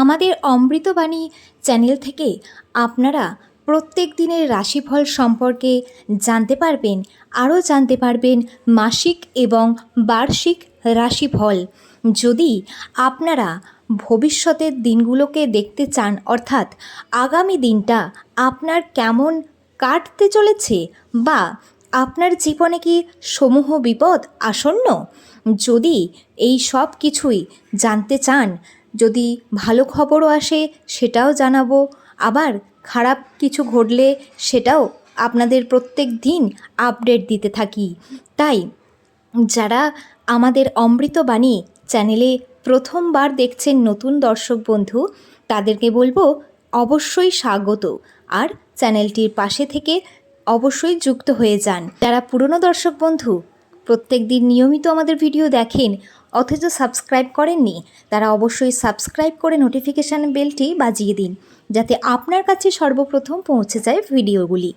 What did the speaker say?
আমাদের অমৃতবাণী চ্যানেল থেকে আপনারা প্রত্যেক দিনের রাশিফল সম্পর্কে জানতে পারবেন, আরও জানতে পারবেন মাসিক এবং বার্ষিক রাশিফল। যদি আপনারা ভবিষ্যতের দিনগুলোকে দেখতে চান, অর্থাৎ আগামী দিনটা আপনার কেমন কাটতে চলেছে বা আপনার জীবনে কি সমূহ বিপদ আসন্ন, যদি এই সব কিছুই জানতে চান, যদি ভালো খবরও আসে সেটাও জানাবো, আবার খারাপ কিছু ঘটলে সেটাও আপনাদের প্রত্যেক দিন আপডেট দিতে থাকি। তাই যারা আমাদের অমৃতবাণী চ্যানেলে প্রথমবার দেখছেন নতুন দর্শক বন্ধু, তাদেরকে বলবো অবশ্যই স্বাগত, আর চ্যানেলটির পাশে থেকে অবশ্যই যুক্ত হয়ে যান। যারা পুরনো দর্শক বন্ধু প্রত্যেক দিন নিয়মিত আমাদের ভিডিও দেখেন অথচ সাবস্ক্রাইব করেননি, তারা অবশ্যই সাবস্ক্রাইব করে নোটিফিকেশান বেলটি বাজিয়ে দিন, যাতে আপনার কাছে সর্বপ্রথম পৌঁছে যায় ভিডিওগুলি।